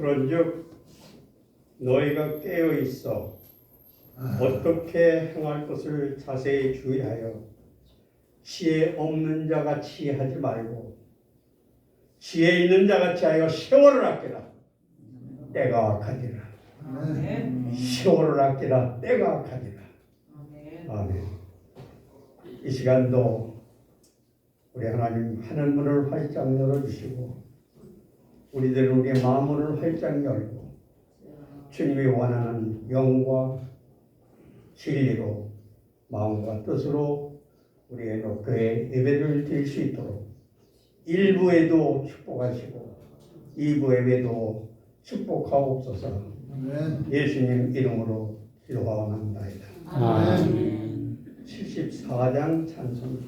그런즉 너희가 깨어 있어 어떻게 행할 것을 자세히 주의하여 지혜 없는 자같이 하지 말고 지혜 있는 자같이 하여 세월을 아끼라. 때가 악하니라. 세월을 아끼라. 때가 악하니라. 아멘. 이 시간도 우리 하나님 하늘문을 활짝 열어주시고 우리들은 우리의 마음문을 활짝 열고 주님이 원하는 영과 진리로 마음과 뜻으로 우리의 교회 예배를 드릴 수 있도록 1부에도 축복하시고 2부 예배도 축복하옵소서. 예수님 이름으로 기도하옵나이다. 아멘. 74장 찬송.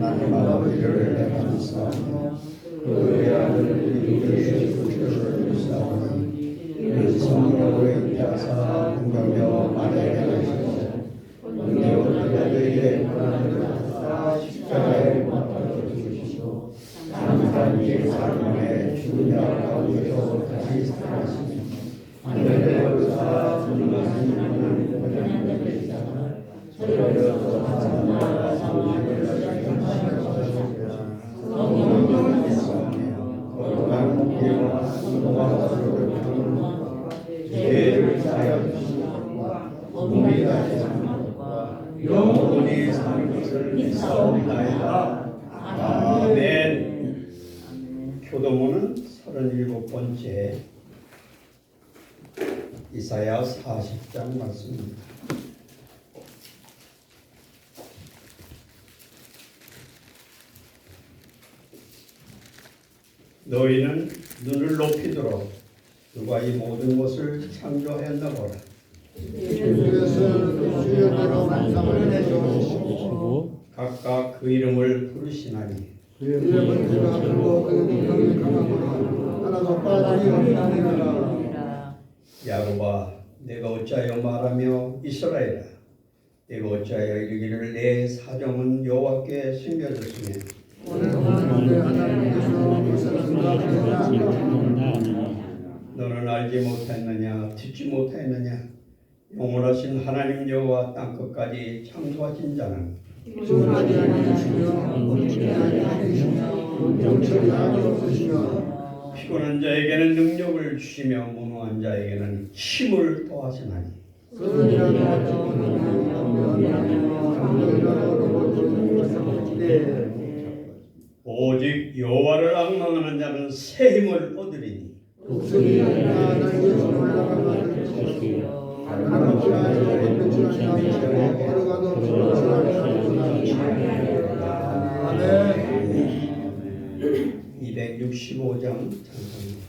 하나님 아버지를 감사하며 그의 아들 예수 그리스도를 믿사오니 이는 성령으로 인하사 공경여 만에 하시고 은혜와 그들에게 고난을 받아 십자가에 못 박혀 죽으시고 장사한 지 사흘 만에 죽은 자 가운데서 다시 살아나시며 하늘에 오르사 분노하신 하나님 보좌에 계시다가 저희로서 하나님과 성령을 성령을 했사오며 거룩한 공기와 순도와 서로를 향하는 죄를 사하여 주시고 몸이 다시 사는 것과 영원히 사는 것을 믿사옵나이다. 아멘. 교도문은 37번째 이사야 40장 말씀입니다. 너희는 눈을 높이 들어 누가 이 모든 것을 창조하였나 보라. 주여대로 만상을 내주시고 각각 그 이름을 부르시나니 그의 번제가 크고 그의 능력이 강하구나. 하나도 빠짐이 없느니라. 야곱아, 내가 어찌하여 말하며 이스라엘아, 내가 어찌하여 이르기를 내 사정은 여호와께 숨겨졌으며 오늘 하나님의 하나님께서 그 사람과 그의 너는 알지 못했느냐 듣지 못했느냐 영원하신 하나님 여호와 땅끝까지 창조하신 자는 주하지 아니하시며 멈추지 아니하시며 영철이 아니없으시며 피곤한 자에게는 능력을 주시며 무능한 자에게는 힘을 더하시나니 그들이라도 명령하며 강력이라도 주는 오직 여호와를 앙망하는 자는 새 힘을 얻으리니 독수리 하나님께서 올라가는 것이요 하나님께 아니하고 빛이 아니하고 걸어가도 빛이 아니하고 아멘. 265장 찬송입니다.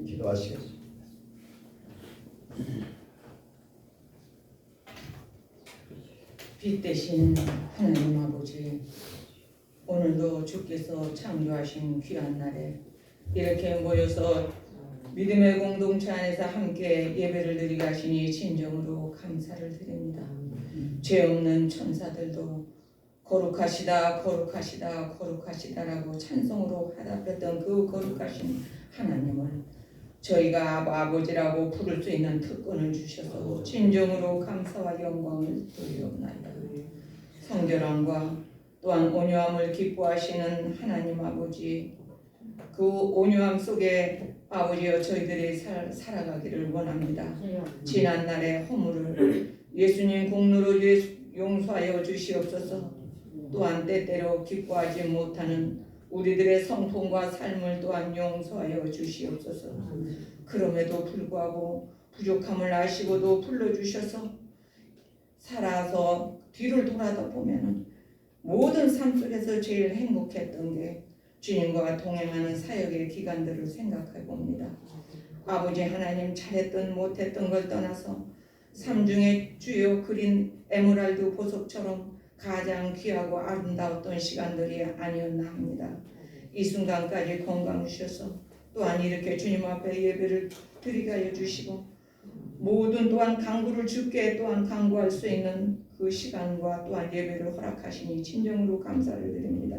기도하시겠습니다. 빛 대신 하나님 아버지, 오늘도 주께서 창조하신 귀한 날에 이렇게 모여서 믿음의 공동체 안에서 함께 예배를 드리게 하시니 진정으로 감사를 드립니다. 죄 없는 천사들도 거룩하시다 거룩하시다 거룩하시다라고 찬송으로 화답했던 그 거룩하신 하나님을 저희가 아버지라고 부를 수 있는 특권을 주셔서 진정으로 감사와 영광을 돌리옵나이다. 성결함과 또한 온유함을 기뻐하시는 하나님 아버지, 그 온유함 속에 아버지여 저희들이 살아가기를 원합니다. 지난날의 허물을 예수님 공로로 용서하여 주시옵소서. 또한 때때로 기뻐하지 못하는 우리들의 성품과 삶을 또한 용서하여 주시옵소서. 그럼에도 불구하고 부족함을 아시고도 불러주셔서 살아서 뒤를 돌아다 보면은 모든 삶 속에서 제일 행복했던 게 주님과 동행하는 사역의 기간들을 생각해 봅니다. 아버지 하나님 잘했던 못했던 걸 떠나서 삶 중에 주여 그린 에메랄드 보석처럼 가장 귀하고 아름다웠던 시간들이 아니었나 합니다. 이 순간까지 건강 주셔서 또한 이렇게 주님 앞에 예배를 드리게 하여 주시고 모든 또한 간구를 주께 또한 간구할 수 있는 그 시간과 또한 예배를 허락하시니 진정으로 감사를 드립니다.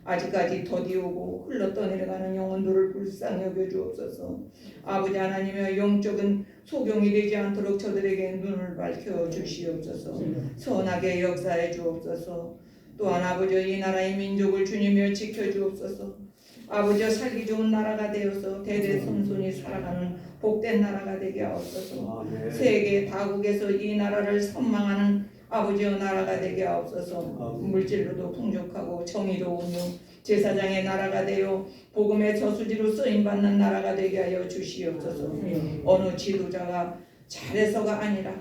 아직까지 더디오고 흘러떠내려가는 영혼들을 불쌍히 여겨 주옵소서. 아버지 하나님의 영적인 소경이 되지 않도록 저들에게 눈을 밝혀 주시옵소서. 선하게 역사해 주옵소서. 또한 아버지 이 나라의 민족을 주님여 지켜 주옵소서. 아버지 살기 좋은 나라가 되어서 대대손손이 살아가는 복된 나라가 되게 하옵소서. 세계 다국에서 이 나라를 선망하는 아버지의 나라가 되게 하옵소서. 물질로도 풍족하고 정의로우며 제사장의 나라가 되어 복음의 저수지로 쓰임받는 나라가 되게 하여 주시옵소서. 어느 지도자가 잘해서가 아니라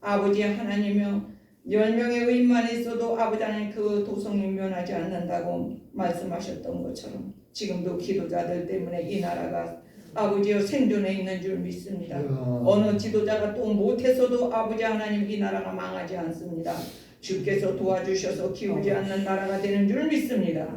아버지 하나님이여 10명의 의인만 있어도 아버지 하나님 그 도성이 면하지 않는다고 말씀하셨던 것처럼 지금도 기도자들 때문에 이 나라가 아버지여 생존해 있는 줄 믿습니다. 어느 지도자가 또 못해서도 아버지 하나님 이 나라가 망하지 않습니다. 주께서 도와주셔서 기울지 않는 나라가 되는 줄 믿습니다.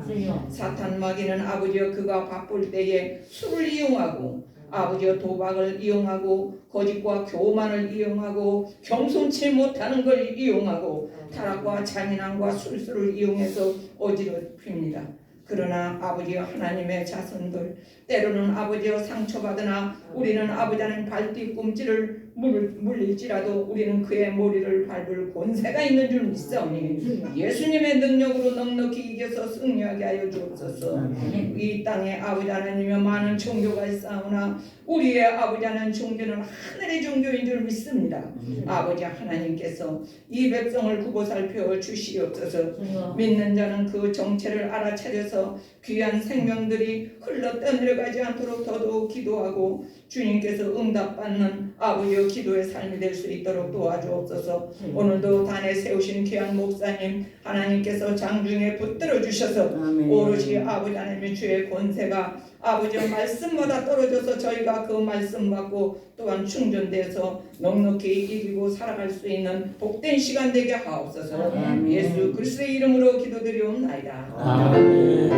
사탄 마귀는 아버지여 그가 바쁠 때에 술을 이용하고 아버지여 도박을 이용하고 거짓과 교만을 이용하고 겸손치 못하는 걸 이용하고 타락과 잔인함과 술수를 이용해서 어지럽힙니다. 그러나 아버지여 하나님의 자손들 때로는 아버지여 상처받으나 우리는 아버지 하나님 발뒤꿈치를 물릴지라도 우리는 그의 머리를 밟을 권세가 있는 줄 믿사오니 예수님의 능력으로 넉넉히 이겨서 승리하게 하여 주옵소서. 이 땅에 아버지 하나님의 많은 종교가 있사오나 우리의 아버지 하나님 종교는 하늘의 종교인 줄 믿습니다. 아버지 하나님께서 이 백성을 구보 살펴 주시옵소서. 믿는 자는 그 정체를 알아차려서 귀한 생명들이 흘러 떠내려가지 않도록 더더욱 기도하고 주님께서 응답받는 아버지의 기도의 삶이 될 수 있도록 도와주옵소서. 오늘도 단에 세우신 귀한 목사님 하나님께서 장중에 붙들어 주셔서 오롯이 아버지 하나님의 주의 권세가 아버지의 말씀마다 떨어져서 저희가 그 말씀 받고 또한 충전돼서 넉넉히 이기고 살아갈 수 있는 복된 시간 되게 하옵소서. 예수 그리스도의 이름으로 기도드리옵나이다. 아멘.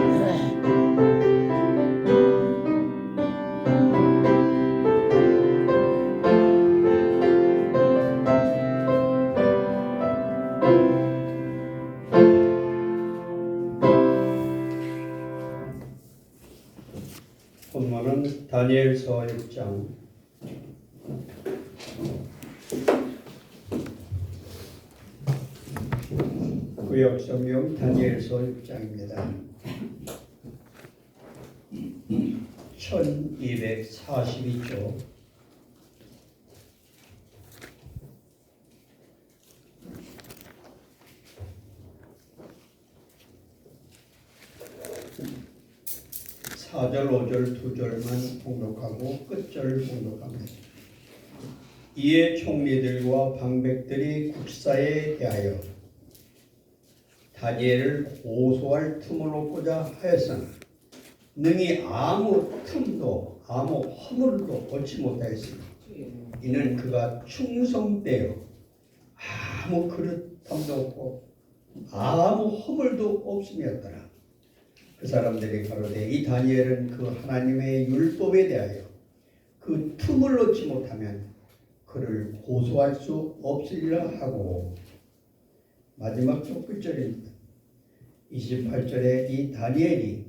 본문은 다니엘서 6장 구역성경 다니엘서 6장입니다. 1242조 (4절) (5절) (2절만) 봉독하고 끝절을 봉독합니다. 이에 총리들과 방백들이 국사에 대하여 다니엘을 고소할 틈을 얻고자 하였으나 능히 아무 틈도 아무 허물도 얻지 못하였으니 이는 그가 충성되어 아무 그릇함도 없고 아무 허물도 없음이었더라. 그 사람들이 가로되 이 다니엘은 그 하나님의 율법에 대하여 그 틈을 얻지 못하면 그를 고소할 수 없으리라 하고 마지막 쪽 끝절입니다. 28절에 이 다니엘이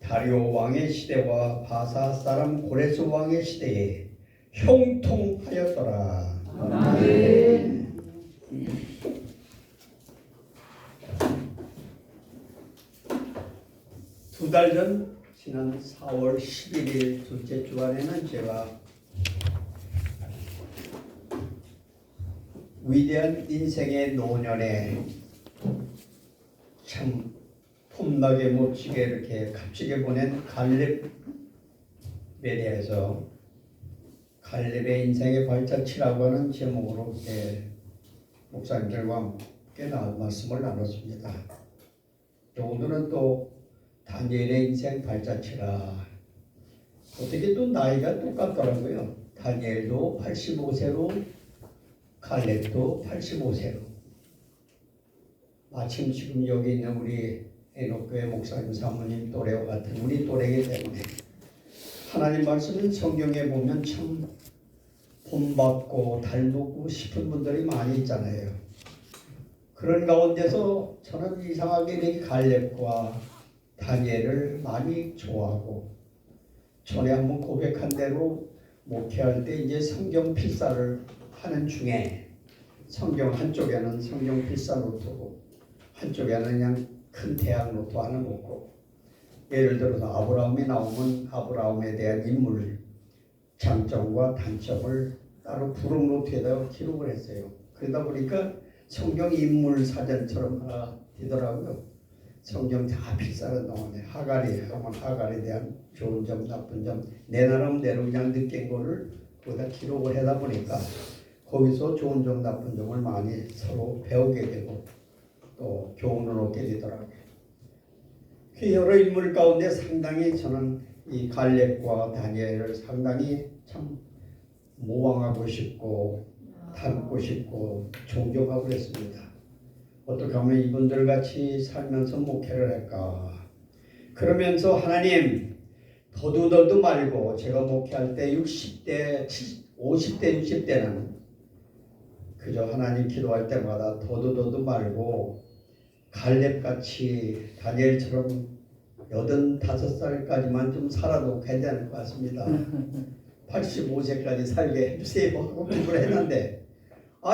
다리오 왕의 시대와 바사 사람 고레스 왕의 시대에 형통하였더라. 아멘. 두 달 전 지난 4월 11일 둘째 주간에는 제가 위대한 인생의 노년에 참 폼나게 멋지게 이렇게 값지게 보낸 갈렙에 대해서 갈렙의 인생의 발자취라고 하는 제목으로 목사님들과 함께 말씀을 나눴습니다. 오늘은 또 다니엘의 인생 발자취라. 어떻게 또 나이가 똑같더라고요. 다니엘도 85세로 갈렙도 85세로. 마침 지금 여기 있는 우리 에녹교회 목사님 사모님 또래와 같은 우리 또래이기 때문에 하나님 말씀은 성경에 보면 참 본받고 닮고 싶은 분들이 많이 있잖아요. 그런 가운데서 저는 이상하게 이 갈렙과 다니엘을 많이 좋아하고 전에 한번 고백한 대로 목회할 때 이제 성경 필사를 하는 중에 성경 한쪽에는 성경 필사 노트고 한쪽에는 그냥 큰 대학 노트 하나 놓고 예를 들어서 아브라함이 나오면 아브라함에 대한 인물 장점과 단점을 따로 부록 노트에다가 기록을 했어요. 그러다 보니까 성경 인물 사전처럼 하나 되더라고요. 성경 다 필사를 동안에 하갈이 하면 하갈에 대한 좋은 점 나쁜 점 내 나름대로 그냥 느낀 거를 거기다 기록을 하다 보니까 거기서 좋은 점 나쁜 점을 많이 서로 배우게 되고 또 교훈을 얻게 되더라고요. 그 여러 인물 가운데 상당히 저는 이 갈렙과 다니엘을 상당히 참 모방하고 싶고 닮고 싶고 존경하고 그랬습니다. 어떻게 하면 이분들 같이 살면서 목회를 할까. 그러면서 하나님 더도더도 말고 제가 목회할 때 60대, 50대, 60대는 그저 하나님 기도할 때마다 더도더도 말고 갈렙같이 다니엘처럼 85살까지만 좀 살아도 괜찮을 것 같습니다. 85세까지 살게 해주세요 하고 기도를 했는데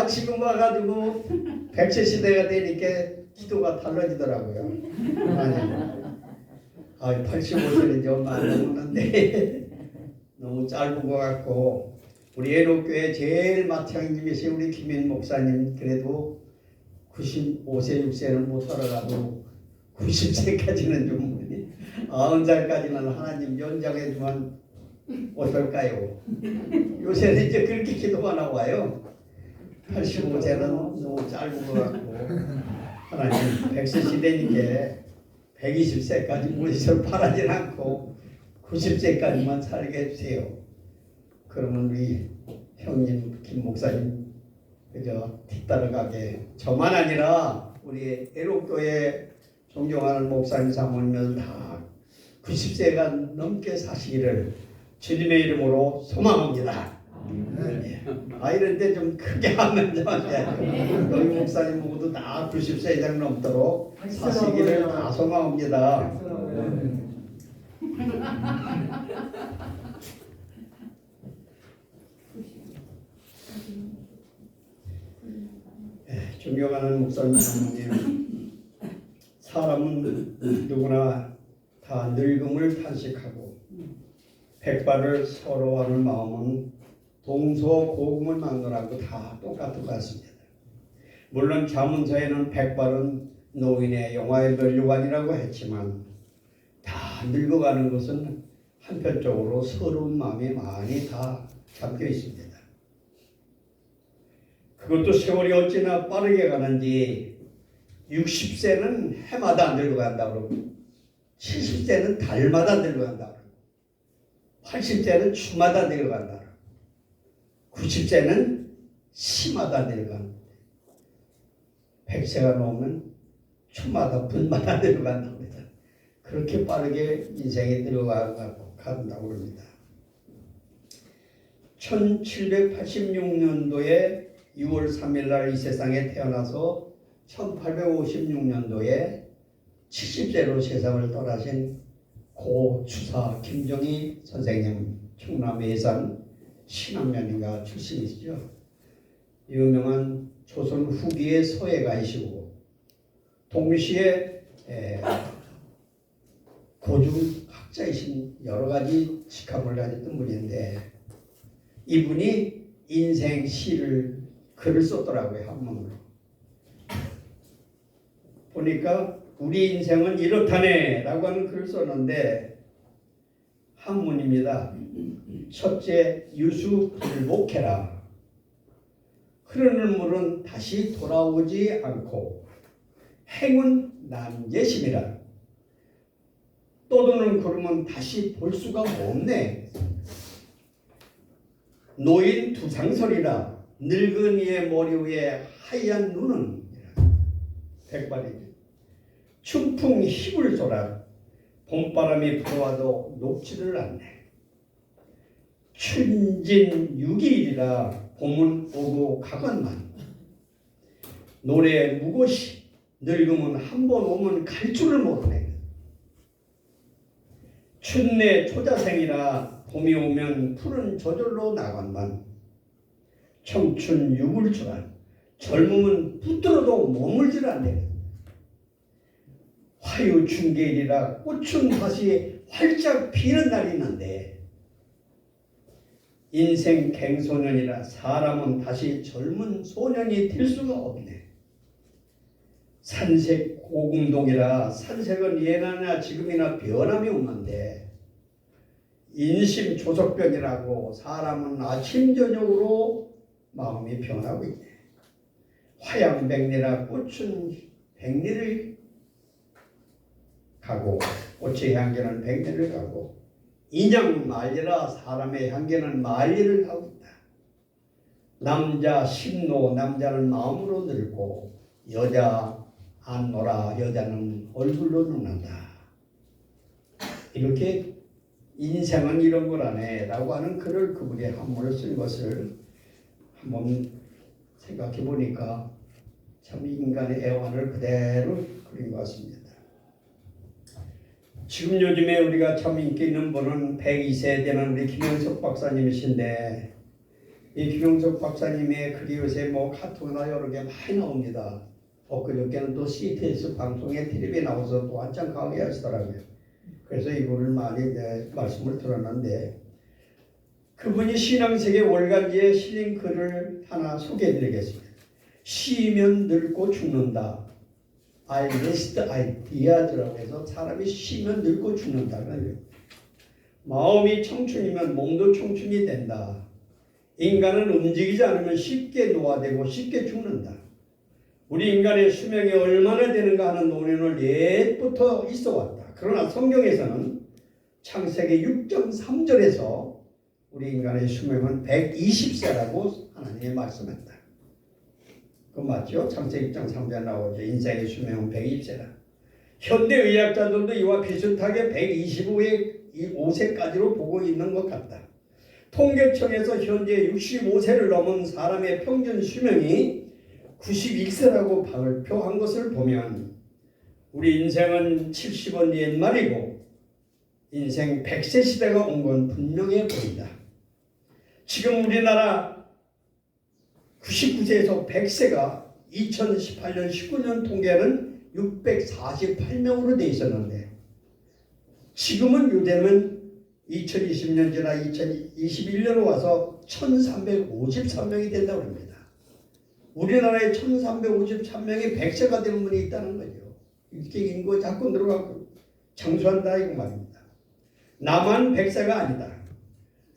지금 와가지고 100세 시대가 되니까 기도가 달라지더라고요. 아니 85세는 이제 얼마 안 넘었는데 너무 짧은 것 같고 우리 에녹교회 제일 맏형님이신 우리 김인 목사님 그래도 95세 6세는 못 살아가도 90세까지는 좀 90살까지는 하나님 연장해주면 어떨까요? 요새는 이제 그렇게 기도가 나와요. 85세는 너무 짧은 것 같고 하나님 100세 시대니까 120세까지 무리를 바라진 않고 90세까지만 살게 해주세요. 그러면 우리 형님 김 목사님 그저 뒤따라가게 저만 아니라 우리 에녹교회 존경하는 목사님 사모님은 다 90세가 넘게 사시기를 주님의 이름으로 소망합니다. 이런데 좀 크게 하면 좀 하셔야죠. 여기 목사님 모두 다 90세 이상 넘도록 사시기를 다 소망합니다. 존경하는 목사님 사모님, 사람은 누구나 다 늙음을 탄식하고 백발을 서러워하는 마음은 동서고금을 막론하고 다 똑같은 것 같습니다. 물론 자문서에는 백발은 노인의 영화의 면류관이라고 했지만 다 늙어가는 것은 한편적으로 서러운 마음이 많이 다 담겨 있습니다. 그것도 세월이 어찌나 빠르게 가는지 60세는 해마다 늙어간다고 그러고 70세는 달마다 늙어간다고 그러고 80세는 주마다 늙어간다고 그러고 90세는 시마다 늙어간다. 100세가 넘으면 초마다 분마다 늙어간다고 합니다. 그렇게 빠르게 인생이 늙어간다고 합니다. 1786년도에 6월 3일 날 이 세상에 태어나서 1856년도에 70세로 세상을 떠나신 고 주사 김정희 선생님, 충남 예산 신안면인가 출신이시죠. 유명한 조선 후기의 서예가이시고 동시에 고중학자이신 여러 가지 직함을 가졌던 분인데 이분이 인생 시를 글을 썼더라고요. 한문으로. 보니까 우리 인생은 이렇다네 라고 하는 글을 썼는데 한문입니다. 첫째, 유수불복해라. 흐르는 물은 다시 돌아오지 않고 행운 남예심이라. 떠도는 구름은 다시 볼 수가 없네. 노인 두상설이라. 늙은이의 머리 위에 하얀 눈은 백발이지. 춘풍 힘을 쏘라. 봄바람이 불어와도 녹지를 않네. 춘진 6일이라. 봄은 오고 가건만. 노래 무고시. 늙으면 한 번 오면 갈 줄을 모르네. 춘내 초자생이라. 봄이 오면 푸른 저절로 나간만. 청춘 유불주란. 젊음은 붙들어도 머물질 않네. 화유춘계일이라. 꽃은 다시 활짝 피는 날이 있는데 인생 갱소년이라. 사람은 다시 젊은 소년이 될 수가 없네. 산색 고궁동이라. 산색은 예나나 지금이나 변함이 없는데 인심 조석변이라고. 사람은 아침 저녁으로 마음이 변하고 있네. 화양백리라. 꽃은 백리를 가고 꽃의 향기는 백리를 가고 인양만리라. 사람의 향기는 만리를 가고 있다. 남자 심노. 남자는 마음으로 늙고 여자 안노라. 여자는 얼굴로 늙는다. 이렇게 인생은 이런 거라네 라고 하는 글을 그분이 한문을 쓴 것을 한번 생각해 보니까 참 인간의 애환을 그대로 그린 것 같습니다. 지금 요즘에 우리가 참 인기 있는 분은 102세 되는 우리 김영석 박사님이신데 이 김영석 박사님의 글이 요새 뭐 카톡이나 여러 개 많이 나옵니다. 엊그저께는 또 CTS 방송에 텔레비에 나와서 또 한참 강의하시더라고요. 그래서 이분을 많이 말씀을 들었는데 그분이 신앙세계 월간지에 실린 글을 하나 소개해드리겠습니다. 쉬면 늙고 죽는다. I rest ideas라고 해서 사람이 쉬면 늙고 죽는다는 거예요. 마음이 청춘이면 몸도 청춘이 된다. 인간은 움직이지 않으면 쉽게 노화되고 쉽게 죽는다. 우리 인간의 수명이 얼마나 되는가 하는 논의는 옛부터 있어 왔다. 그러나 성경에서는 창세기 6.3절에서 우리 인간의 수명은 120세라고 하나님이 말씀했다. 그거 맞죠? 창세기 6.3절에 나오죠. 인생의 수명은 120세라. 현대의학자들도 이와 비슷하게 125세까지로 보고 있는 것 같다. 통계청에서 현재 65세를 넘은 사람의 평균 수명이 91세라고 발표한 것을 보면 우리 인생은 70은 옛말이고 인생 100세 시대가 온 건 분명해 보인다. 지금 우리나라 99세에서 100세가 2018년 19년 통계는 648명으로 돼 있었는데 지금은 요즘은 2020년 지나 2021년으로 와서 1353명이 된다고 합니다. 우리나라에 1353명이 100세가 되는 분이 있다는 거죠. 이렇게 인구가 자꾸 늘어가고 장수한다 이거 말입니다. 나만 100세가 아니다.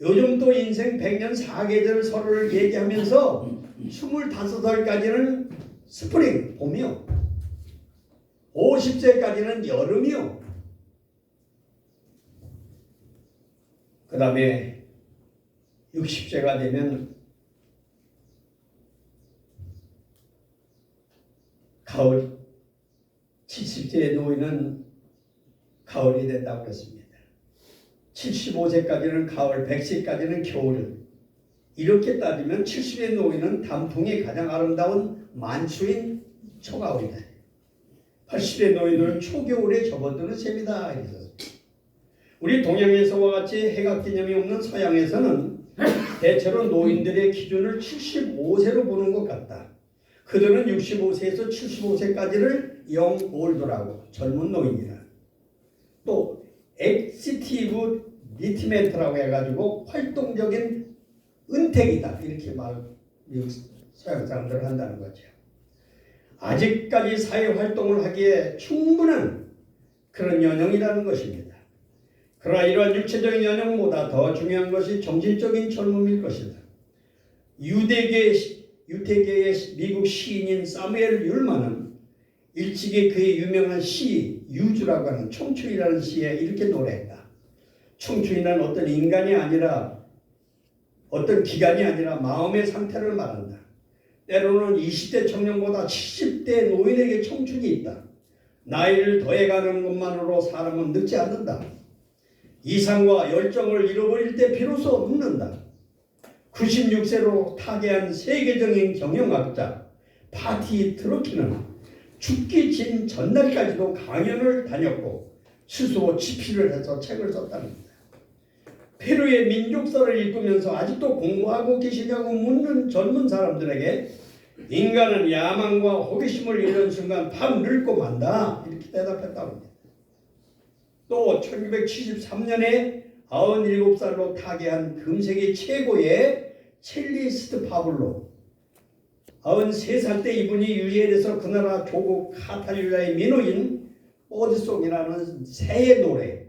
요즘도 인생 100년 4계절 서로를 얘기하면서 25살까지는 스프링, 봄이요. 50세까지는 여름이요. 그 다음에 60세가 되면 가을, 70세의 노인은 가을이 된다고 그랬습니다. 75세까지는 가을, 100세까지는 겨울. 이렇게 따지면 70의 노인은 단풍이 가장 아름다운 만수인 초가을이다. 80의 노인들은 초겨울에 접어드는 셈이다. 우리 동양에서와 같이 해가 개념이 없는 서양에서는 대체로 노인들의 기준을 75세로 보는 것 같다. 그들은 65세에서 75세까지를 영올드라고 젊은 노인이라. 또 액티브 리트멘트라고 해가지고 활동적인 은택이다 이렇게 미국 서양 사람들은 한다는 거죠. 아직까지 사회 활동을 하기에 충분한 그런 연령이라는 것입니다. 그러나 이러한 육체적인 연령보다 더 중요한 것이 정신적인 젊음일 것이다. 유대계의 미국 시인인 사무엘 율만은 일찍이 그의 유명한 시 유주라고 하는 청춘이라는 시에 이렇게 노래했다. 청춘이란 어떤 인간이 아니라 어떤 기간이 아니라 마음의 상태를 말한다. 때로는 20대 청년보다 70대 노인에게 청춘이 있다. 나이를 더해가는 것만으로 사람은 늙지 않는다. 이상과 열정을 잃어버릴 때 비로소 늙는다. 96세로 타계한 세계적인 경영학자 파티 트로키는 죽기 전 전날까지도 강연을 다녔고 스스로 집필을 해서 책을 썼답니다. 페루의 민족사를 읽으면서 아직도 공부하고 계시냐고 묻는 젊은 사람들에게 인간은 야망과 호기심을 잃는 순간 밥 늙고 만다 이렇게 대답했다고 합니다. 또 1973년에 97살로 타계한 금세기 최고의 첼리스트 파블로 93살 때 이분이 유엘에서 그 나라 조국 카탈루냐의 민호인 버드송이라는 새의 노래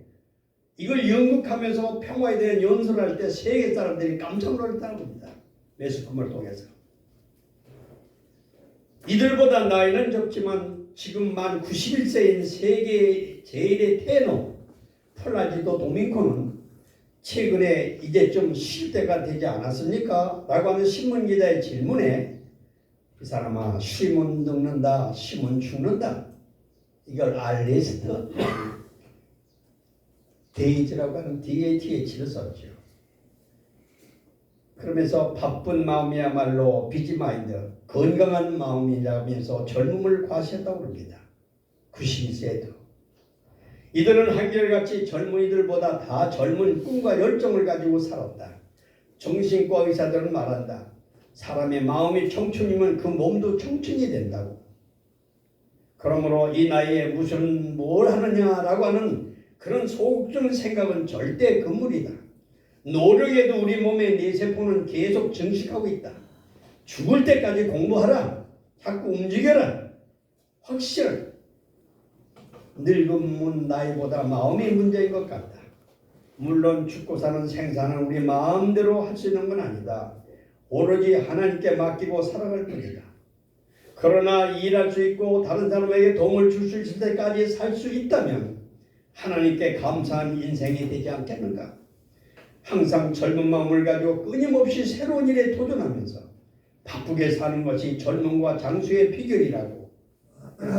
이걸 연극하면서 평화에 대한 연설을 할 때 세계 사람들이 깜짝 놀랐다는 겁니다. 매스컴을 통해서. 이들보다 나이는 적지만 지금 만 91세인 세계 제1의 테너 플라지도 도밍코는 최근에 이제 좀 쉴 때가 되지 않았습니까? 라고 하는 신문기자의 질문에 이 사람아 쉬면 늙는다 쉬면 죽는다 이걸 알리스트 데이즈라고 하는 DATH를 썼죠. 그러면서 바쁜 마음이야말로 비지마인드 건강한 마음이라면서 젊음을 과시했다고 합니다. 92세도 이들은 한결같이 젊은이들보다 다 젊은 꿈과 열정을 가지고 살았다. 정신과 의사들은 말한다. 사람의 마음이 청춘이면 그 몸도 청춘이 된다고. 그러므로 이 나이에 무슨 뭘 하느냐라고 하는 그런 소극적인 생각은 절대 금물이다. 노력해도 우리 몸의 뇌세포는 계속 증식하고 있다. 죽을 때까지 공부하라. 자꾸 움직여라. 확실. 늙음은 나이보다 마음이 문제인 것 같다. 물론 죽고 사는 생사는 우리 마음대로 할 수 있는 건 아니다. 오로지 하나님께 맡기고 살아갈 뿐이다. 그러나 일할 수 있고 다른 사람에게 도움을 줄 수 있을 때까지 살 수 있다면 하나님께 감사한 인생이 되지 않겠는가? 항상 젊은 마음을 가지고 끊임없이 새로운 일에 도전하면서 바쁘게 사는 것이 젊음과 장수의 비결이라고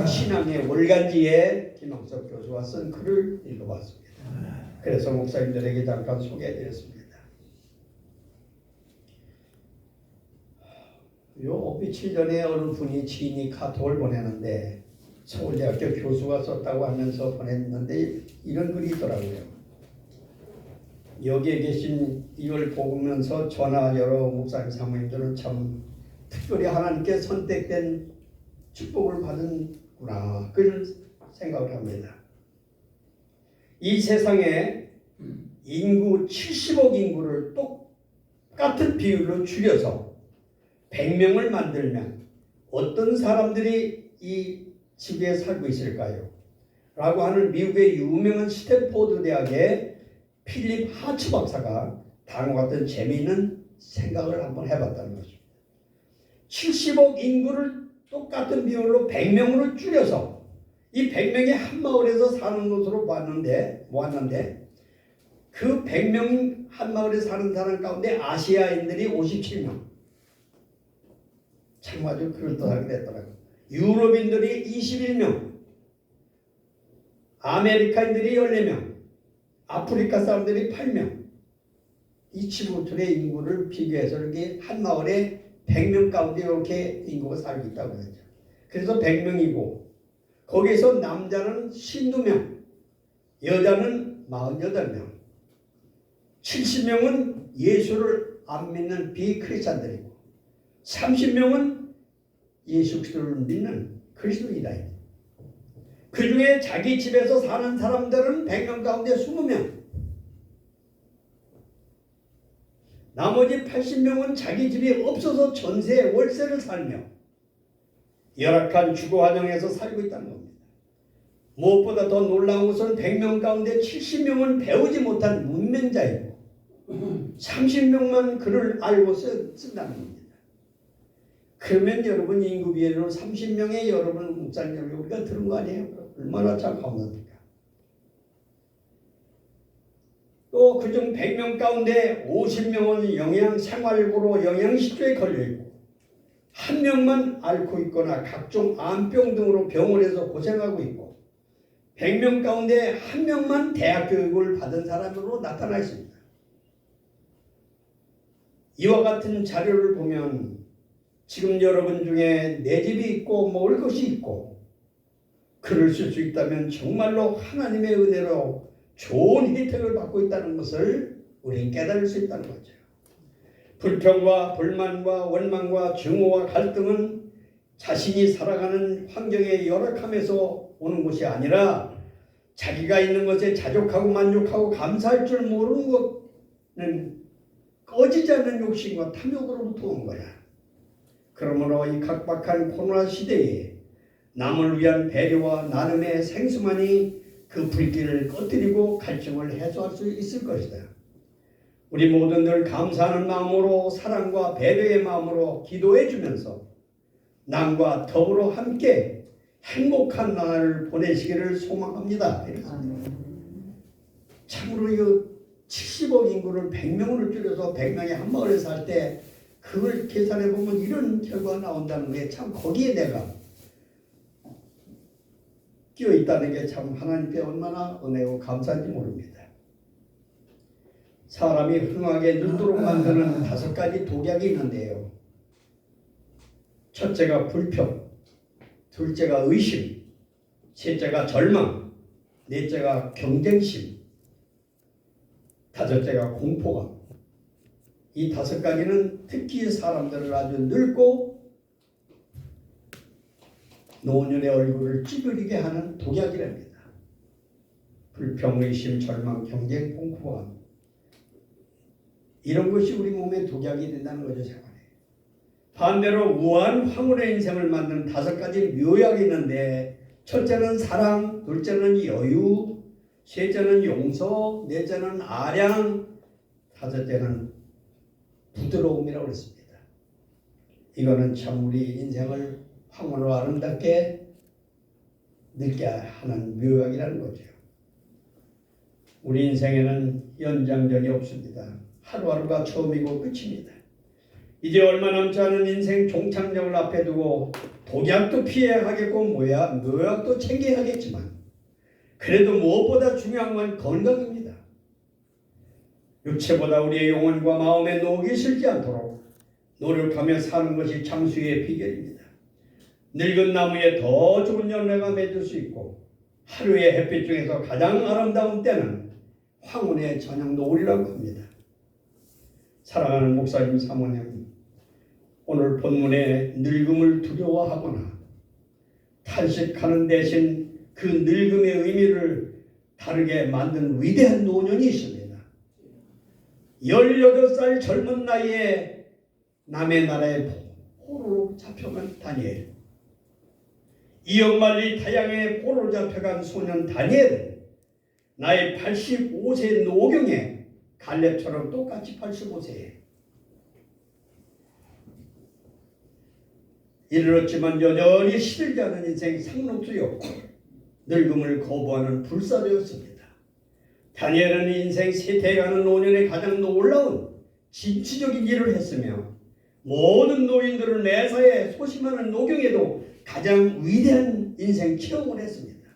신앙의 월간지에 김학석 교수가 쓴 글을 읽어봤습니다. 그래서 목사님들에게 잠깐 소개해드렸습니다. 며칠 전에 어느 분이 지인이 카톡을 보내는데 서울대학교 교수가 썼다고 하면서 보냈는데 이런 글이 있더라고요. 여기에 계신 이걸 보면서 저나 여러 목사님 사모님들은 참 특별히 하나님께 선택된 축복을 받은구나 그런 생각을 합니다. 이 세상에 인구 70억 인구를 똑같은 비율로 줄여서 100명을 만들면 어떤 사람들이 이 지구에 살고 있을까요? 라고 하는 미국의 유명한 스탠포드 대학의 필립 하츠 박사가 다음과 같은 재미있는 생각을 한번 해봤다는 것입니다. 70억 인구를 똑같은 비율로 100명으로 줄여서 이 100명이 한 마을에서 사는 것으로 모았는데 그 100명 한 마을에 사는 사람 가운데 아시아인들이 57명 참 아주 그럴듯하게 됐더라고요. 유럽인들이 21명 아메리카인들이 14명 아프리카 사람들이 8명 이 지구촌의 인구를 비교해서 이렇게 한 마을에 100명 가운데 이렇게 인구가 살고 있다고 하죠. 그래서 100명이고 거기에서 남자는 12명 여자는 48명 70명은 예수를 안 믿는 비크리스찬들이고 30명은 예수 그리스도를 믿는 그리스도인이다. 그 중에 자기 집에서 사는 사람들은 100명 가운데 20명. 나머지 80명은 자기 집이 없어서 전세 월세를 살며 열악한 주거 환경에서 살고 있다는 겁니다. 무엇보다 더 놀라운 것은 100명 가운데 70명은 배우지 못한 문맹자이고 30명만 글을 알고 쓴다는 겁니다. 그러면 여러분 인구 비례로 30명의 여러분 목사님을 우리가 들은 거 아니에요? 얼마나 참 감사합니까? 또 그중 100명 가운데 50명은 영양 생활고로 영양실조에 걸려있고 한 명만 앓고 있거나 각종 암병 등으로 병원에서 고생하고 있고 100명 가운데 한 명만 대학 교육을 받은 사람으로 나타나 있습니다. 이와 같은 자료를 보면 지금 여러분 중에 내 집이 있고 먹을 것이 있고 글을 쓸 수 있다면 정말로 하나님의 은혜로 좋은 혜택을 받고 있다는 것을 우리는 깨달을 수 있다는 거죠. 불평과 불만과 원망과 증오와 갈등은 자신이 살아가는 환경의 열악함에서 오는 것이 아니라 자기가 있는 것에 자족하고 만족하고 감사할 줄 모르는 것은 꺼지지 않는 욕심과 탐욕으로부터 온 거야. 그러므로 이 각박한 코로나 시대에 남을 위한 배려와 나눔의 생수만이 그 불길을 꺼뜨리고 갈증을 해소할 수 있을 것이다. 우리 모두들 감사하는 마음으로 사랑과 배려의 마음으로 기도해 주면서 남과 더불어 함께 행복한 나날을 보내시기를 소망합니다. 참으로 이 70억 인구를 100명으로 줄여서 100명이 한 마을에 살 때 그걸 계산해 보면 이런 결과가 나온다는 게 참 거기에 내가 끼어 있다는 게 참 하나님께 얼마나 은혜고 감사한지 모릅니다. 사람이 흥하게 늙도록 만드는 5가지 독약이 있는데요. 첫째가 불평, 둘째가 의심, 셋째가 절망, 넷째가 경쟁심, 다섯째가 공포감. 이 5가지는 특히 사람들을 아주 늙고 노년의 얼굴을 찌그리게 하는 독약이랍니다. 불평, 의심, 절망, 경쟁, 공포감. 이런 것이 우리 몸에 독약이 된다는 거죠. 생활에. 반대로 우아한 황홀의 인생을 만드는 5가지 묘약이 있는데 첫째는 사랑, 둘째는 여유, 셋째는 용서, 넷째는 아량, 다섯째는 부드러움이라고 했습니다. 이거는 참 우리 인생을 황홀로 아름답게 늙게 하는 묘약이라는 거죠. 우리 인생에는 연장전이 없습니다. 하루하루가 처음이고 끝입니다. 이제 얼마 남지 않은 인생 종착역을 앞에 두고 독약도 피해야 하겠고 묘약도 챙겨야 하겠지만 그래도 무엇보다 중요한 건 건강입니다. 육체보다 우리의 영혼과 마음의 노혹이 슬지 않도록 노력하며 사는 것이 장수의 비결입니다. 늙은 나무에 더 좋은 열매가 맺을 수 있고 하루의 햇빛 중에서 가장 아름다운 때는 황혼의 저녁 노을이라고 합니다. 사랑하는 목사님 사모님, 오늘 본문에 늙음을 두려워하거나 탄식하는 대신 그 늙음의 의미를 다르게 만든 위대한 노년이 있습니다. 18살 젊은 나이에 남의 나라에 포로로 잡혀간 다니엘. 이역만리 타양에 포로로 잡혀간 소년 다니엘은 나이 85세 노경에 갈렙처럼 똑같이 85세에 이르렀지만 여전히 시들지 않은 인생 상록수였고 늙음을 거부하는 불사조였습니다. 다니엘은 인생 쇠퇴해가는 노년에 가장 놀라운 진취적인 일을 했으며 모든 노인들을 매사에 소심하는 노경에도 가장 위대한 인생 체험을 했습니다.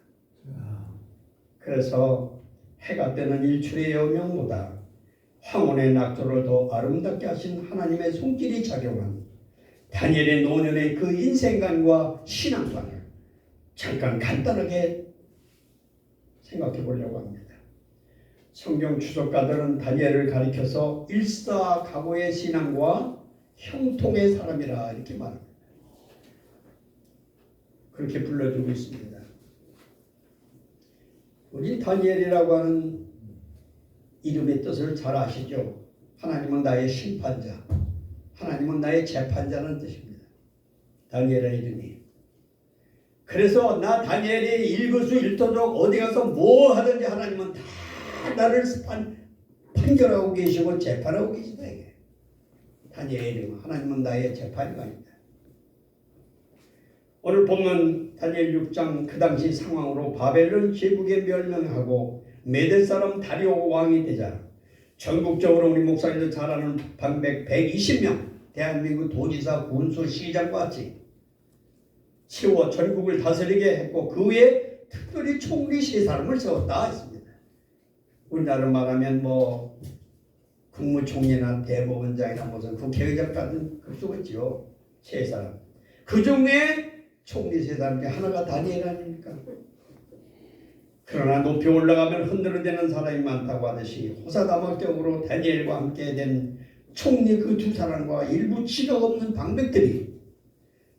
그래서 해가 뜨는 일출의 여명보다 황혼의 낙조를 더 아름답게 하신 하나님의 손길이 작용한 다니엘의 노년의 그 인생관과 신앙관을 잠깐 간단하게 생각해 보려고 합니다. 성경 추적가들은 다니엘을 가리켜서 일사각오의 신앙과 형통의 사람이라 이렇게 말합니다. 그렇게 불러주고 있습니다. 우리 다니엘이라고 하는 이름의 뜻을 잘 아시죠? 하나님은 나의 심판자, 하나님은 나의 재판자는 뜻입니다. 다니엘의 이름이. 그래서 나 다니엘이 일거수일투족 어디 가서 뭐 하든지 하나님은 다 나를 판결하고 계시고 재판하고 계시다 이게. 다니엘의 이름, 하나님은 나의 재판관입니다. 오늘 보면 다니엘 6장 그 당시 상황으로 바벨론 제국에 멸망하고 메대 사람 다리오 왕이 되자 전국적으로 우리 목사님들 잘 아는 방백 120명 대한민국 도지사 군수 시장과 같이 치워 전국을 다스리게 했고 그 외에 특별히 총리 3사람을 세웠다 했습니다. 우리나라 말하면 뭐 국무총리나 대법원장이나 무슨 국회의장 같은 급수겠지요. 3사람. 그 중에 총리 3사람 중에 하나가 다니엘 아닙니까? 그러나 높이 올라가면 흔들어대는 사람이 많다고 하듯이 호사다마격으로 다니엘과 함께 된 총리 그 2사람과 일부 지각 없는 방백들이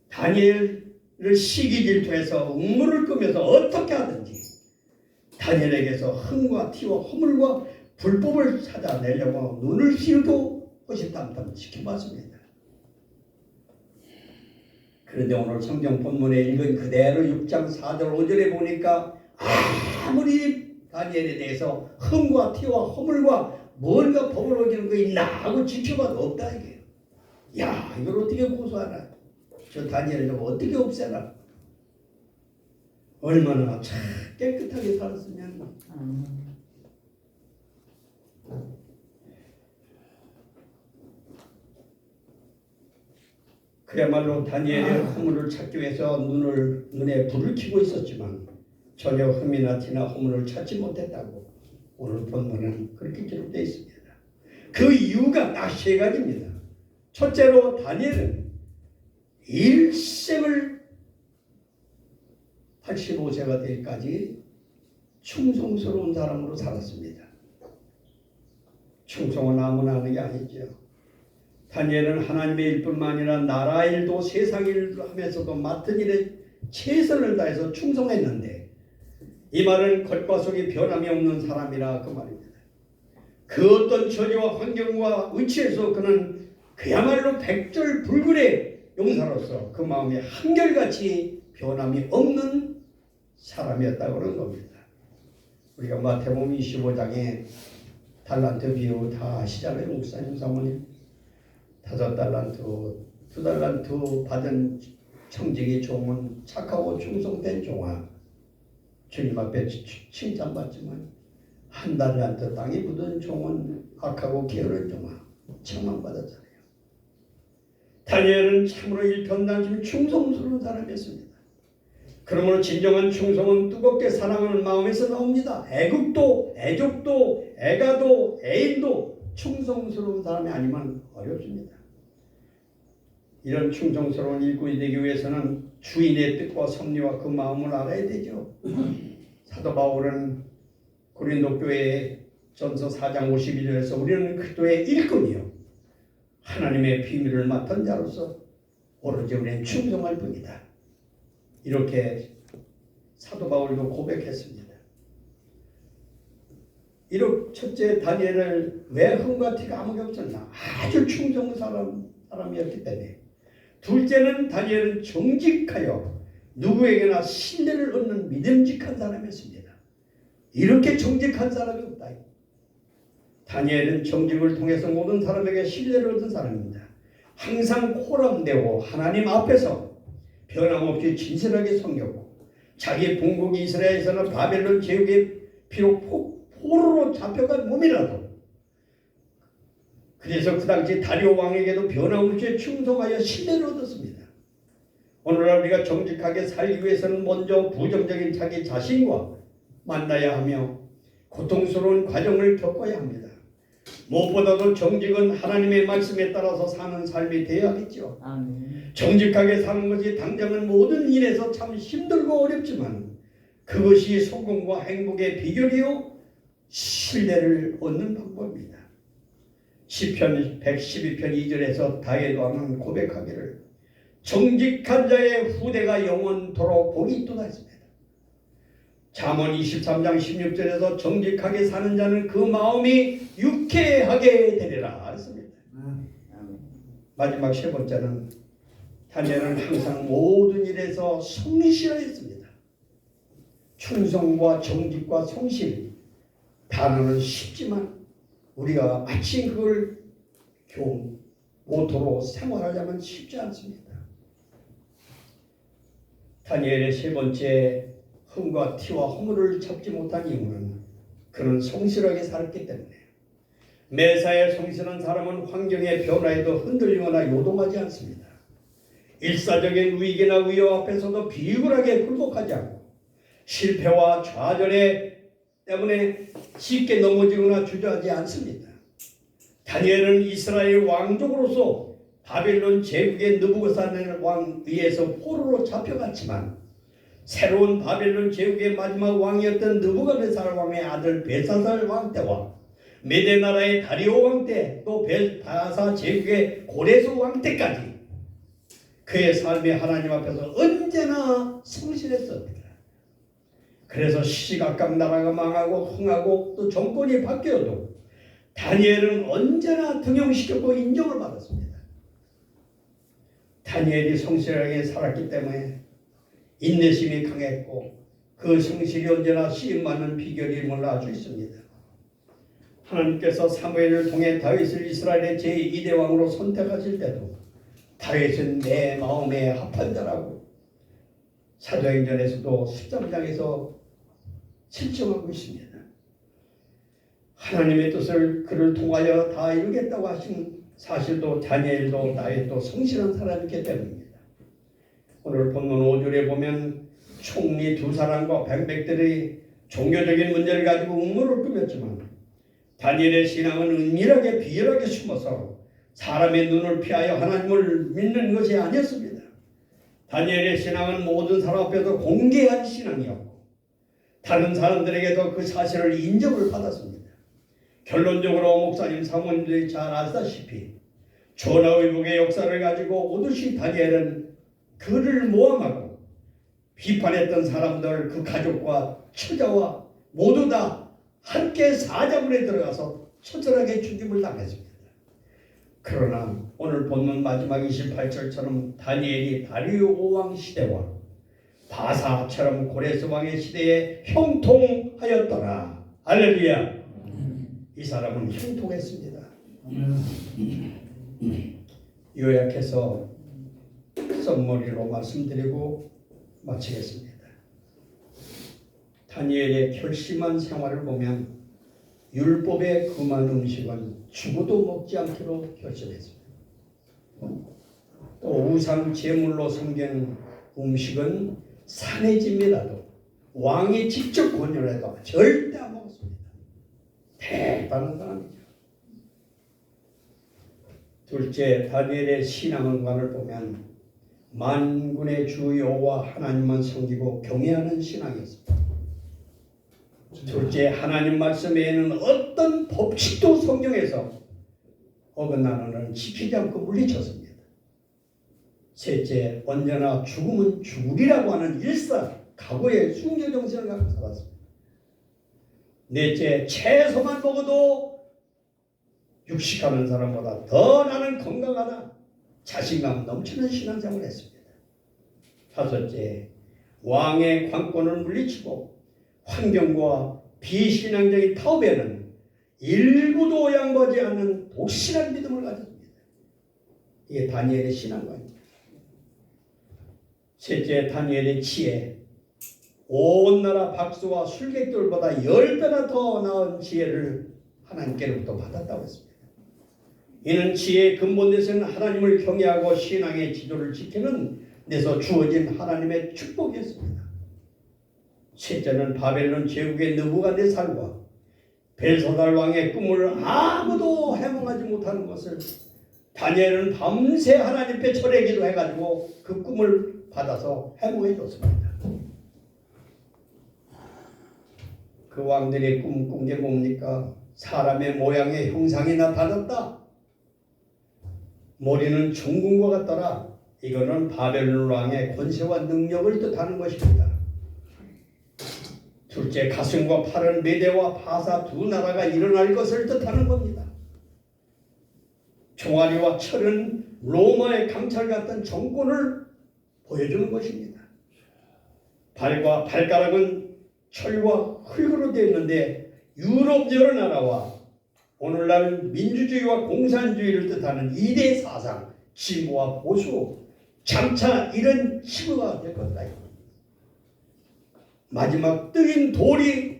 다니엘을 시기 질투해서 음모를 꾸며서 어떻게 하든지 다니엘에게서 흥과 티와 허물과 불법을 찾아내려고 눈을 휘도 호시탐탐 지켜봤습니다. 그런데 오늘 성경 본문에 읽은 그대로 6장 4절 5절에 보니까 아무리 다니엘에 대해서 흥과 티와 허물과 뭔가 법을 어기는 거 있나 하고 지켜봐도 없다 이게. 야 이걸 어떻게 고소하나? 저 다니엘을 좀 어떻게 없애나? 얼마나 참 깨끗하게 살았으면. 그야말로 다니엘의 허물을 찾기 위해서 눈에 불을 켜고 있었지만 전혀 흠이나 티나 허물을 찾지 못했다고 오늘 본문은 그렇게 기록되어 있습니다. 그 이유가 딱 3가지입니다. 첫째로 다니엘은 일생을 85세가 되기까지 충성스러운 사람으로 살았습니다. 충성은 아무나 하는 게 아니죠. 다니엘은 하나님의 일뿐만 아니라 나라 일도 세상 일도 하면서도 맡은 일에 최선을 다해서 충성했는데 이 말은 겉과 속이 변함이 없는 사람이라 그 말입니다. 그 어떤 처지와 환경과 의치에서 그는 그야말로 백절불굴의 용사로서 그 마음이 한결같이 변함이 없는 사람이었다고 하는 겁니다. 우리가 마태복음 25장에 달란트 비유 다 아시잖아요. 목사님 사모님 5달란트 2달란트 받은 청직이 좋은 착하고 충성된 종아 주님 앞에 칭찬받지만 1달란트 땅이 묻은 종은 악하고 게으른 종아 책망받았잖아요. 다니엘은 참으로 일편단심 충성스러운 사람이었습니다. 그러므로 진정한 충성은 뜨겁게 사랑하는 마음에서 나옵니다. 애국도, 애족도, 애가도, 애인도 충성스러운 사람이 아니면 어렵습니다. 이런 충성스러운 일꾼이 되기 위해서는 주인의 뜻과 섭리와 그 마음을 알아야 되죠. 사도 바울은 고린도 교회 전서 4장 52절에서 우리는 그리스도의 일꾼이요 하나님의 비밀을 맡은 자로서 오로지 우리는 충성할 뿐이다. 이렇게 사도 바울도 고백했습니다. 이렇게 첫째 다니엘을 왜 흥과 티가 아무게 없었나? 아주 충성스러운 사람이었기 때문에. 둘째는 다니엘은 정직하여 누구에게나 신뢰를 얻는 믿음직한 사람이었습니다. 이렇게 정직한 사람이 없다. 다니엘은 정직을 통해서 모든 사람에게 신뢰를 얻은 사람입니다. 항상 코람되고 하나님 앞에서 변함없이 진실하게 섬겼고 자기 본국이 이스라엘에서는 바벨론 제국에 비록 포로로 잡혀간 몸이라도 그래서 그 당시 다리오 왕에게도 변함없이 충성하여 신뢰를 얻었습니다. 오늘날 우리가 정직하게 살기 위해서는 먼저 부정적인 자기 자신과 만나야 하며 고통스러운 과정을 겪어야 합니다. 무엇보다도 정직은 하나님의 말씀에 따라서 사는 삶이 되어야겠죠. 아멘. 정직하게 사는 것이 당장은 모든 일에서 참 힘들고 어렵지만 그것이 성공과 행복의 비결이요 신뢰를 얻는 방법입니다. 시편 112편 2절에서 다윗 왕은 고백하기를 정직한 자의 후대가 영원토록 복이 있도다 했습니다. 잠언 23장 16절에서 정직하게 사는 자는 그 마음이 유쾌하게 되리라 했습니다. 마지막 세 번째는 다니엘은 항상 모든 일에서 성실했습니다. 충성과 정직과 성실, 단어는 쉽지만 우리가 마침 그걸 모토로 생활하려면 쉽지 않습니다. 다니엘의 세 번째 흠과 티와 허물을 잡지 못한 이유는 그는 성실하게 살았기 때문에 매사에 성실한 사람은 환경의 변화에도 흔들리거나 요동하지 않습니다. 일사적인 위기나 위협 앞에서도 비굴하게 굴복하지 않고 실패와 좌절에 때문에 쉽게 넘어지거나 주저하지 않습니다. 다니엘은 이스라엘 왕족으로서 바벨론 제국의 느부갓네살 왕 위에서 포로로 잡혀갔지만 새로운 바벨론 제국의 마지막 왕이었던 느부갓네살 왕의 아들 벨사살 왕 때와 메대 나라의 다리오 왕 때, 또 바사 제국의 고레스 왕 때까지 그의 삶이 하나님 앞에서 언제나 성실했습니다. 그래서 시시각각 나라가 망하고 흥하고 또 정권이 바뀌어도 다니엘은 언제나 등용시켰고 인정을 받았습니다. 다니엘이 성실하게 살았기 때문에 인내심이 강했고 그 성실이 언제나 시임받는 비결임을 알 수 있습니다. 하나님께서 사무엘을 통해 다윗을 이스라엘의 제2대 왕으로 선택하실 때도 다윗은 내 마음에 합한 자라고 사도행전에서도 13장에서 실정하고 있습니다. 하나님의 뜻을 그를 통하여 다 이루겠다고 하신 사실도 다니엘도 다윗도 성실한 사람이기 때문입니다. 오늘 본문 5절에 보면 총리 두 사람과 백백들이 종교적인 문제를 가지고 음모를 꾸몄지만 다니엘의 신앙은 은밀하게 비열하게 숨어서 사람의 눈을 피하여 하나님을 믿는 것이 아니었습니다. 다니엘의 신앙은 모든 사람 앞에서 공개한 신앙이었고 다른 사람들에게도 그 사실을 인정을 받았습니다. 결론적으로 목사님 사모님들이 잘 아시다시피 전하의복의 역사를 가지고 오듯이 다니엘은 그를 모함하고 비판했던 사람들 그 가족과 처자와 모두 다 함께 사자굴에 들어가서 처절하게 죽임을 당했습니다. 그러나 오늘 본문 마지막 28절처럼 다니엘이 다리오 왕 시대와 바사처럼 고레스 왕의 시대에 형통하였더라. 할렐루야. 이 사람은 형통했습니다. 요약해서 썸머리로 말씀드리고 마치겠습니다. 다니엘의 결심한 생활을 보면 율법에 금한 음식은 죽어도 먹지 않기로 결심했습니다. 또 우상 제물로 섬긴 음식은 산해짐이라도 왕이 직접 권유해도 절대 안 먹었습니다. 대단한 사람이죠. 둘째, 다니엘의 신앙관을 보면 만군의 주 여호와 하나님만 섬기고 경외하는 신앙이었습니다. 둘째, 하나님 말씀 외에는 어떤 법칙도 성경에서 어긋나는 지키지 않고 물리쳤습니다. 셋째, 언제나 죽음은 죽으리라고 하는 각오의 순교 정신을 갖고 살았습니다. 넷째, 채소만 먹어도 육식하는 사람보다 더 나는 건강하다, 자신감 넘치는 신앙생활을 했습니다. 다섯째, 왕의 관권을 물리치고 환경과 비신앙적인 타협에는 일부도 양보하지 않는 독실한 믿음을 가졌습니다. 이게 다니엘의 신앙관입니다. 셋째, 다니엘의 지혜. 온 나라 박수와 술객들보다 10배나 더 나은 지혜를 하나님께로부터 받았다고 했습니다. 이는 지혜의 근본에서는 하나님을 경외하고 신앙의 지도를 지키는 데서 주어진 하나님의 축복이었습니다. 셋째는 바벨론 제국의 느부갓네살과 벨사살 왕의 꿈을 아무도 해몽하지 못하는 것을 다니엘은 밤새 하나님 앞에 절에 기도해가지고 그 꿈을 받아서 해몽해 줬습니다. 그 왕들이 꿈 꾼 게 뭡니까? 사람의 모양의 형상이 나타났다. 머리는 중궁과 같더라. 이거는 바벨론 왕의 권세와 능력을 뜻하는 것입니다. 둘째, 가슴과 팔은 메대와 바사 두 나라가 일어날 것을 뜻하는 겁니다. 종아리와 철은 로마의 강철 같은 정권을 보여주는 것입니다. 발과 발가락은 철과 흙으로 되어 있는데 유럽 여러 나라와 오늘날 민주주의와 공산주의를 뜻하는 2대 사상, 진보와 보수, 장차 이런 시부가 될 것이다. 마지막 뜨인 돌이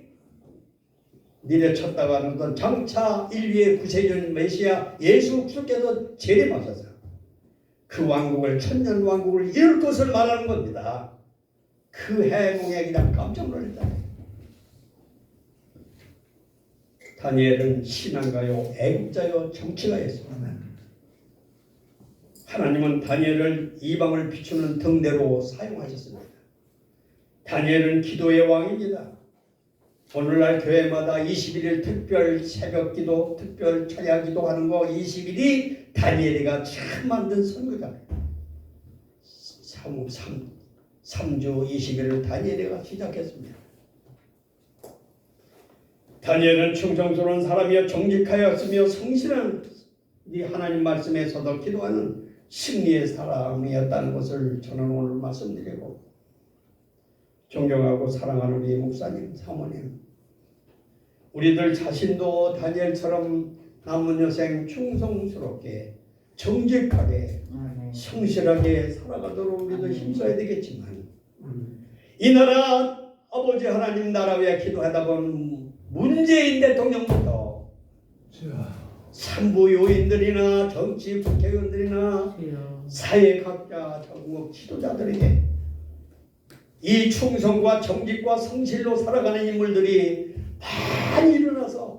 내려쳤다가 하는 건 장차 인류의 구세주인 메시아 예수 그리스도께서 재림하셔서 그 왕국을 천년 왕국을 이룰 것을 말하는 겁니다. 그 해몽에 그냥 깜짝 놀랐다. 다니엘은 신앙가요, 애국자요, 정치가였습니다. 하나님은 다니엘을 이방을 비추는 등대로 사용하셨습니다. 다니엘은 기도의 왕입니다. 오늘날 교회마다 21일 특별 새벽기도, 특별 철야기도 하는 거 20일이 다니엘이가 처음 만든 선거잖아요. 3주 20일을 다니엘이가 시작했습니다. 다니엘은 충성스러운 사람이여 정직하였으며 성실한 하나님 말씀에서도 기도하는 승리의 사람이었다는 것을 저는 오늘 말씀드리고, 존경하고 사랑하는 우리 목사님, 사모님, 우리들 자신도 다니엘처럼 남은 여생 충성스럽게 정직하게 성실하게 살아가도록 우리도 힘써야 되겠지만, 이 나라 아버지 하나님 나라 위에 기도하다 보면 문재인 대통령부터 산부 요인들이나 정치 국회의원들이나 사회각자 전국 지도자들에게 이 충성과 정직과 성실로 살아가는 인물들이 많이 일어나서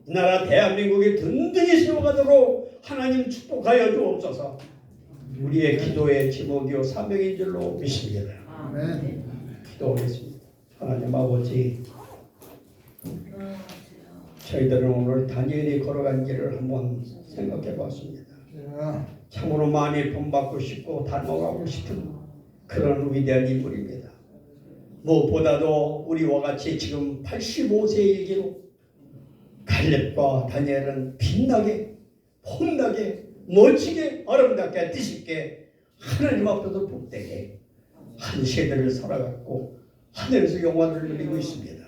이 나라 대한민국이 든든히 세워가도록 하나님 축복하여 주옵소서. 우리의 기도의 제목이요 사명인 줄로 믿습니다. 아멘. 기도하겠습니다. 하나님 아버지, 저희들은 오늘 다니엘이 걸어간 길을 한번 생각해 봤습니다. 참으로 많이 본받고 싶고 닮아가고 싶은 그런 위대한 인물입니다. 무엇보다도 우리와 같이 지금 85세 일기로 갈렙과 다니엘은 빛나게, 폼나게, 멋지게, 아름답게, 뜻있게 하나님 앞에서 복되게 한 세대를 살아갔고 하늘에서 영광을 누리고 있습니다.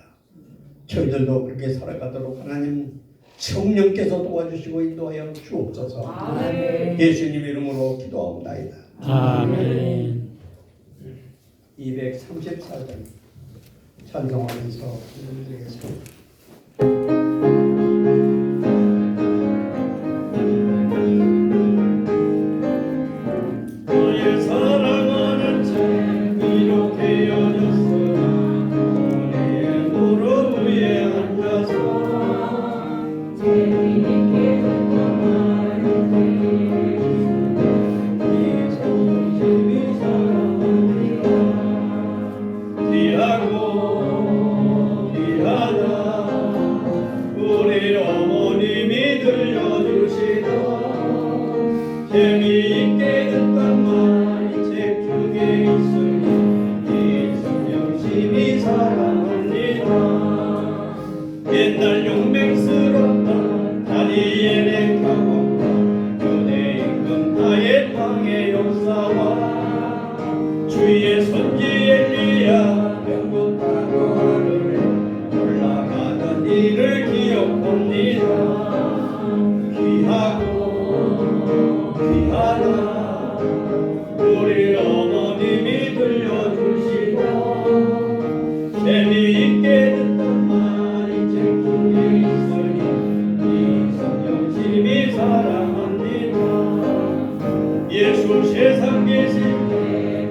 저희들도 그렇게 살아가도록 하나님 성령께서 도와주시고 인도하여 주옵소서. 아멘. 예수님 이름으로 기도하옵나이다. 아멘. 234장 찬송하면서 드리겠습니다. 너의 사랑하는 책 이렇게 여겼으나 너의 무릎 위에 앉아서 재미있게 듣던 말을 네 성심이 사랑합니다. 귀하고 귀하다 우리 어머님이 들려주시던 재미있게 듣던 말이 책 중에 있으니 이 성령심이 사랑합니다. 옛날 용맹스럽던 다니엘의 경험과 유대 임금 나의 땅의 역사와 주의 선지 엘리야 병국 타고 하늘에 올라가던 일을 기억합니다. 귀하고 귀하다 우리 어머님이 들려주시던 재미있게 듣던 말이 책 중에 있으니 이 성령심이 사랑합니다. 예수 세상 계실 때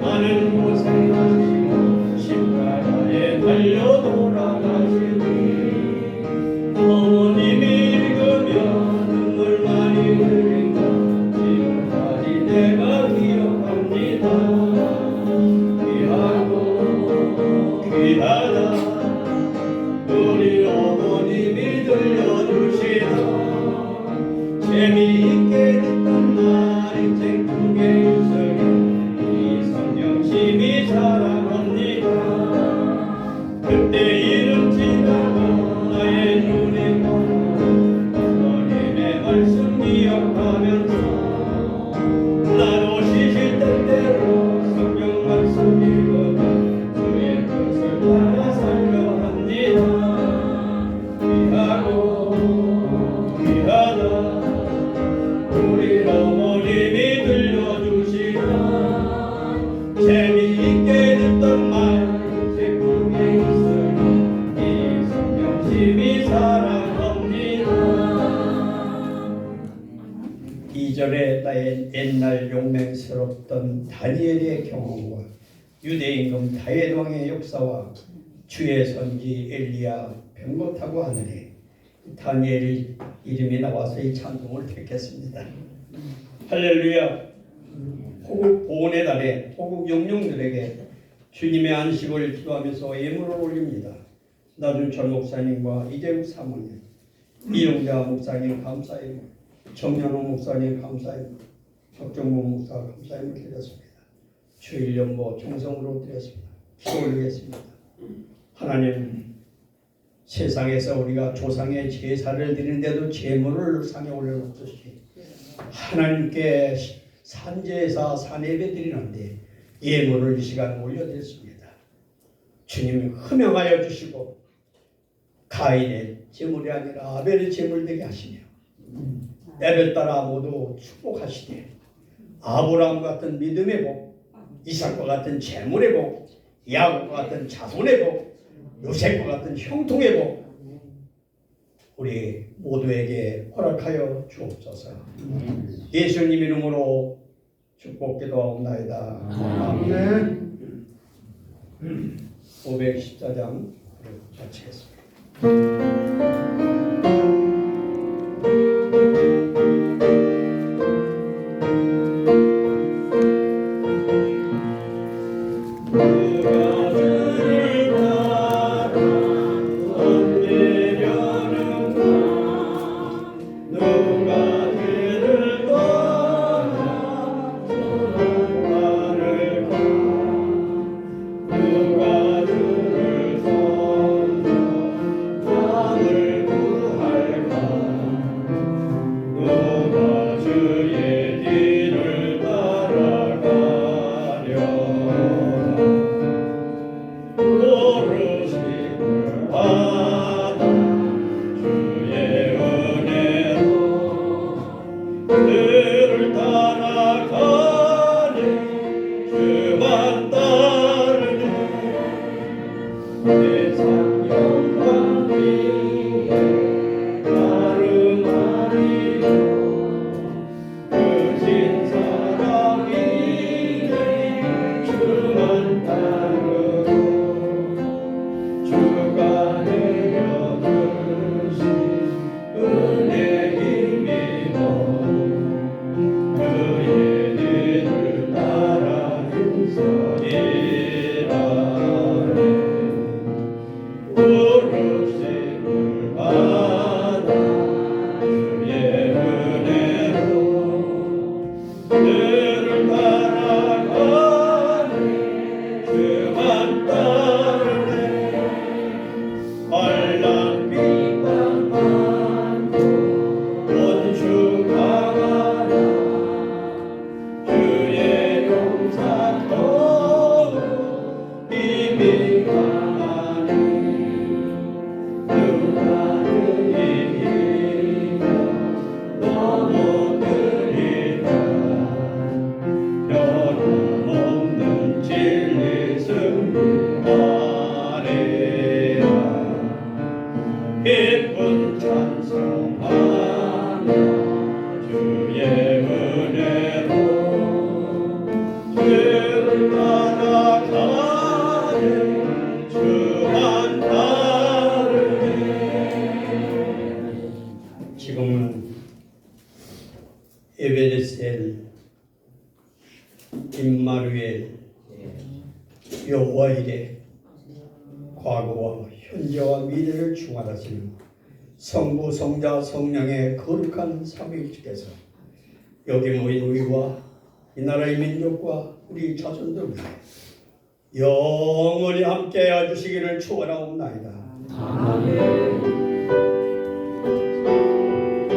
많은 고생하시고 십자가에 달려 돌아가시니 어머님이 읽으며 눈물 많이 흘린 것 지금까지 내가 기억합니다. 귀하고 귀하다 우리 어머님이 들려주시던 재미있게 듣던 말이 책 중에 있으니 이 성령심이 사랑합니다. 그때 이름 주님이 사랑합니다. 2절에 나의 옛날 용맹스럽던 다니엘의 경험과 유대임금 다윗 왕의 역사와 주의 선지 엘리야 병거타고 하느니 다니엘 이름이 나와서 이 찬송을 택했습니다. 할렐루야. 호국 보훈의 달에 호국 영령들에게 주님의 안식을 기도하면서 예물을 올립니다. 나준철 목사님과 이재욱 사모님, 이용자 목사님 감사예물, 정연호 목사님 감사예물, 박정모 목사 감사예물 드렸습니다. 주일 연보 정성으로 드렸습니다. 기도 올리겠습니다. 하나님, 세상에서 우리가 조상의 제사를 드리는데도 제물을 상에 올려놓듯이 하나님께 산제사 산예배 드리는데 예물을 이 시간 올려드렸습니다. 주님 흠명하여 주시고 가인의 제물이 아니라 아벨의 제물 되게 하시며 애를 따라 모두 축복하시되 아브라함 같은 믿음의 복, 이삭과 같은 재물의 복, 야곱과 같은 자손의 복, 요셉과 같은 형통의 복 우리 모두에게 허락하여 주옵소서. 예수님 이름으로 축복 기도하옵나이다. 아멘. 514장 마치겠습니다. 지금은 에베레셀, 임마누엘, 여호와 이레 과거와 현재와 미래를 중화하시는 성부, 성자, 성령의 거룩한 삼위일체께서 여기 모인 우리와 이 나라의 민족과 우리 자손들 위해 영원히 함께해 주시기를 축원하옵나이다. 아멘.